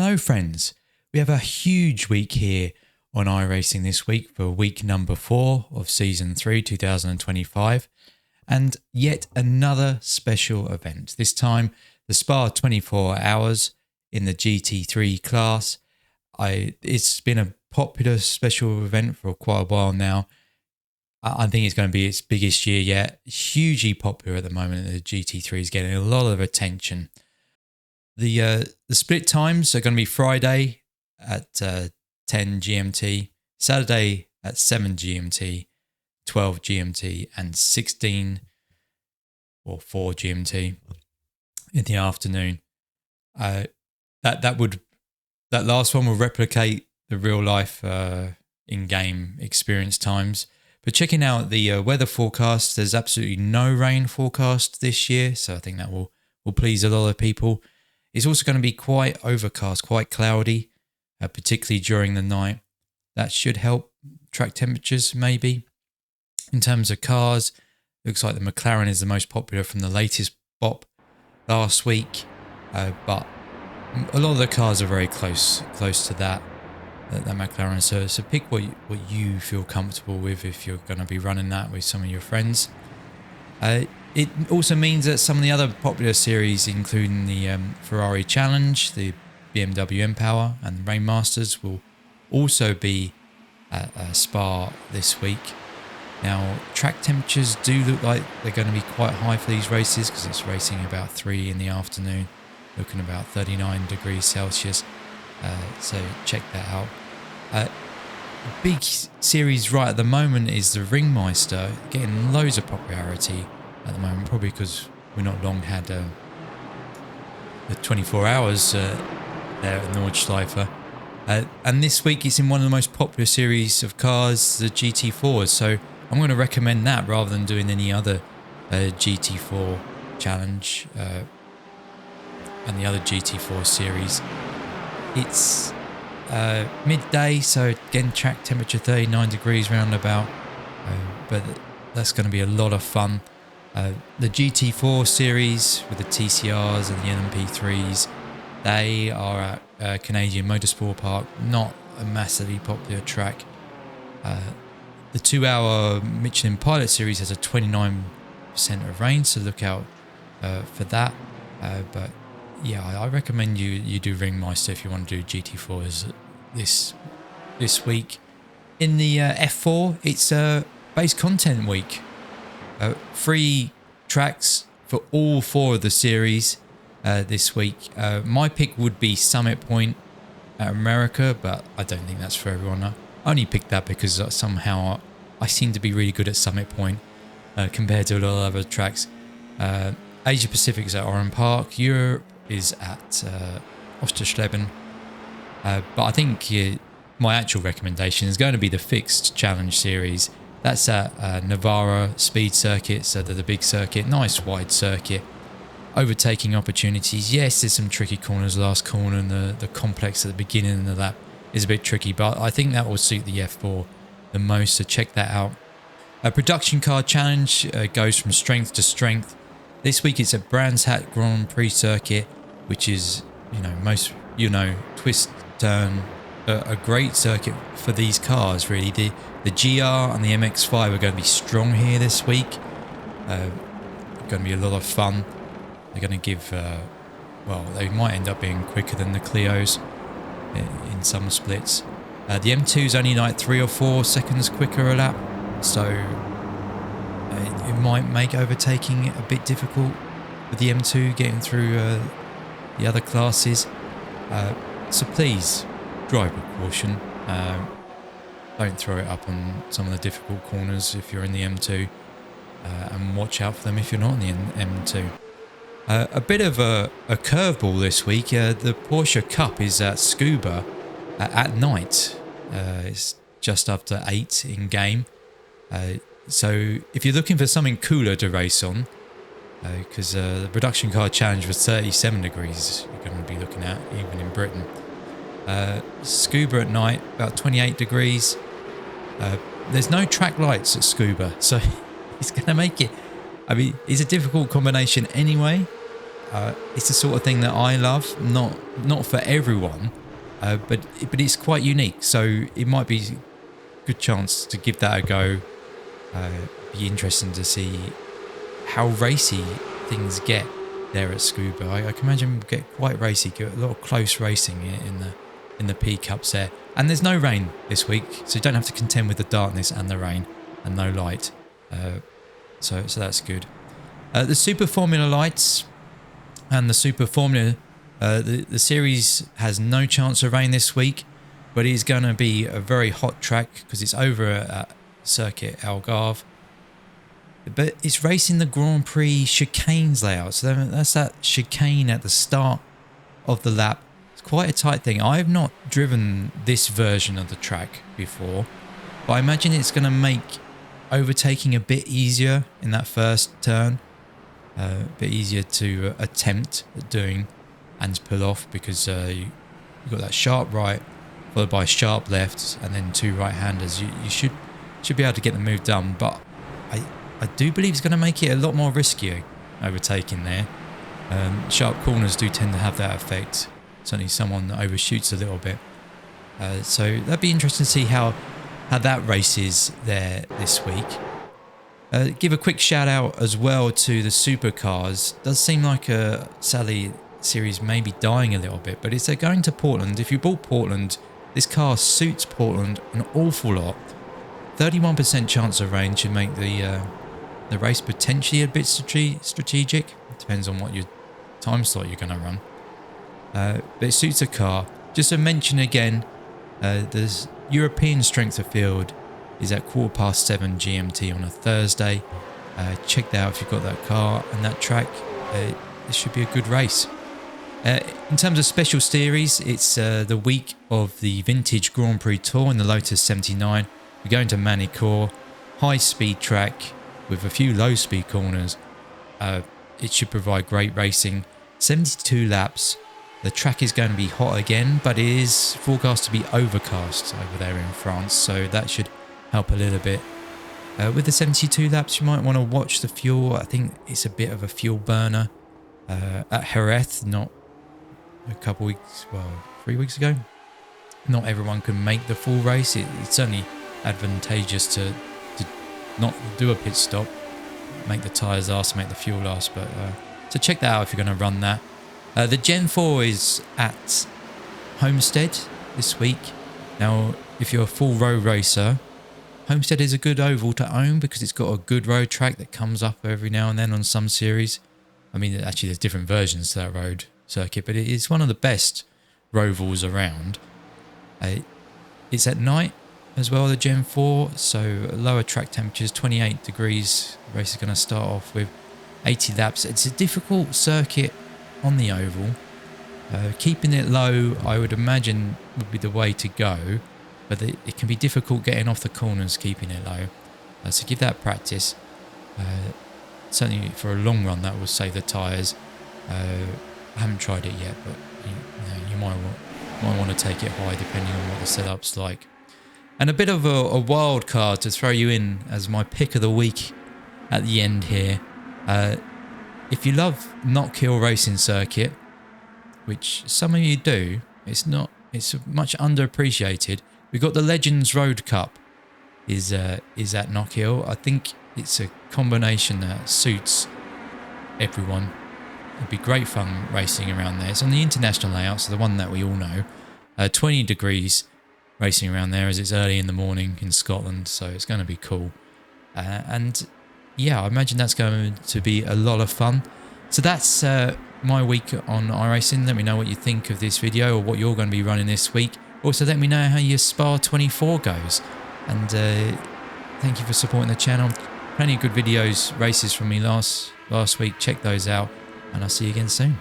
Hello friends, we have a huge week here on iRacing this week for week number 4 of season 3 2025 and yet another special event. This time the Spa 24 hours in the GT3 class. It's been a popular special event for quite a while now. I think it's going to be its biggest year yet. Hugely popular at the moment. The GT3 is getting a lot of attention. The split times are going to be Friday at 10 GMT, Saturday at 7 GMT, 12 GMT, and 16 or 4 GMT in the afternoon. That last one will replicate the real life in-game experience times. But checking out the weather forecast, there's absolutely no rain forecast this year, so I think that will please a lot of people. It's also going to be quite overcast, quite cloudy, particularly during the night. That should help track temperatures maybe. In terms of cars, looks like the McLaren is the most popular from the latest BOP last week, but a lot of the cars are very close to that McLaren. So pick what you feel comfortable with if you're going to be running that with some of your friends. It also means that some of the other popular series, including the Ferrari Challenge, the BMW M-Power and the Rain Masters, will also be at Spa this week. Now, track temperatures do look like they're going to be quite high for these races because it's racing about 3 in the afternoon, looking about 39 degrees Celsius. So check that out. The big series right at the moment is the Ringmeister, getting loads of popularity at the moment, probably because we've not long had the 24 hours there at Nordschleife. And this week it's in one of the most popular series of cars, the GT4s, so I'm going to recommend that rather than doing any other GT4 challenge and the other GT4 series. It's midday, so again track temperature 39 degrees roundabout, but that's going to be a lot of fun. The GT4 series with the TCRs and the LMP3s, they are at Canadian Motorsport Park, not a massively popular track. The 2-hour Michelin Pilot series has a 29% of rain, so look out for that. But yeah, I recommend you do Ringmeister if you want to do GT4s this week. In the F4, it's base content week. 3 tracks for all 4 of the series this week. My pick would be Summit Point at America, but I don't think that's for everyone. I only picked that because somehow I seem to be really good at Summit Point compared to a lot of other tracks. Asia Pacific is at Oran Park. Europe is at Osterschleben. But I think my actual recommendation is going to be the fixed challenge series. That's at Navarra Speed Circuit, so the big circuit, nice wide circuit. Overtaking opportunities. Yes, there's some tricky corners, last corner, and the complex at the beginning of the lap is a bit tricky, but I think that will suit the F4 the most, so check that out. A production car challenge goes from strength to strength. This week it's at Brands Hatch Grand Prix circuit, which is, twist, turn, a great circuit for these cars, really. The GR and the MX-5 are going to be strong here this week. Going to be a lot of fun. They're going to give, they might end up being quicker than the Clios in some splits. The M2 is only like 3 or 4 seconds quicker a lap, so it might make overtaking a bit difficult with the M2 getting through the other classes. So please, drive with caution. Don't throw it up on some of the difficult corners if you're in the M2, and watch out for them if you're not in the M2. A bit of a curveball this week. The Porsche Cup is at Scuba at night. It's just after 8 in game. So if you're looking for something cooler to race on, because the production car challenge was 37 degrees, you're going to be looking at even in Britain. Scuba at night, about 28 degrees. There's no track lights at Scuba, so it's going to make it. I mean, it's a difficult combination anyway, It's the sort of thing that I love, not for everyone, but it's quite unique. So it might be a good chance to give that a go. Be interesting to see how racy things get there at Scuba. I can imagine it get quite racy, get a lot of close racing in the P Cups there. And there's no rain this week, so you don't have to contend with the darkness and the rain and no light. So that's good. The Super Formula lights and the Super Formula, the series has no chance of rain this week, but it's going to be a very hot track because it's over at Circuit Algarve. But it's racing the Grand Prix chicanes layout, so that's that chicane at the start of the lap. It's quite a tight thing. I have not driven this version of the track before, but I imagine it's going to make overtaking a bit easier in that first turn. A bit easier to attempt at doing and to pull off because you've got that sharp right followed by sharp left and then two right-handers. You should be able to get the move done, but I do believe it's going to make it a lot more riskier overtaking there. Sharp corners do tend to have that effect. Certainly someone that overshoots a little bit. So that'd be interesting to see how that races there this week. Give a quick shout out as well to the supercars. Does seem like a Sally series may be dying a little bit, but if they're going to Portland, if you bought Portland, this car suits Portland an awful lot. 31% chance of rain should make the race potentially a bit strategic. It depends on what your time slot you're going to run. But it suits the car. Just to mention again, there's European strength of field is at 7:15 GMT on a Thursday. Check that out if you've got that car and that track. It should be a good race. In terms of special series, it's the week of the Vintage Grand Prix Tour in the Lotus 79. We're going to Manicourt, high speed track with a few low speed corners. It should provide great racing. 72 laps. The track is going to be hot again, but it is forecast to be overcast over there in France, so that should help a little bit. With the 72 laps, you might want to watch the fuel. I think it's a bit of a fuel burner. At Jerez, not a couple weeks, well, 3 weeks ago, not everyone can make the full race. It's certainly advantageous to not do a pit stop, make the tyres last, make the fuel last. But so check that out if you're going to run that. The Gen 4 is at Homestead this week. Now, if you're a full road racer, Homestead is a good oval to own because it's got a good road track that comes up every now and then on some series. I mean, actually, there's different versions to that road circuit, but it is one of the best rovals around. It's at night as well, the Gen 4, so lower track temperatures, 28 degrees. The race is going to start off with 80 laps. It's a difficult circuit on the oval. Keeping it low, I would imagine, would be the way to go. But it can be difficult getting off the corners, keeping it low. So give that practice. Certainly for a long run, that will save the tyres. I haven't tried it yet, but you might want to take it high depending on what the setup's like. And a bit of a wild card to throw you in as my pick of the week at the end here. If you love Knockhill Racing Circuit, which some of you do, it's much underappreciated. We've got the Legends Road Cup is at Knockhill. I think it's a combination that suits everyone. It'd be great fun racing around there. It's on the international layout, so the one that we all know. 20 degrees racing around there as it's early in the morning in Scotland, so it's going to be cool. And yeah, I imagine that's going to be a lot of fun. So that's my week on iRacing. Let me know what you think of this video or what you're going to be running this week. Also, let me know how your Spa 24 goes. And thank you for supporting the channel. Plenty of good videos, races from me last week. Check those out. And I'll see you again soon.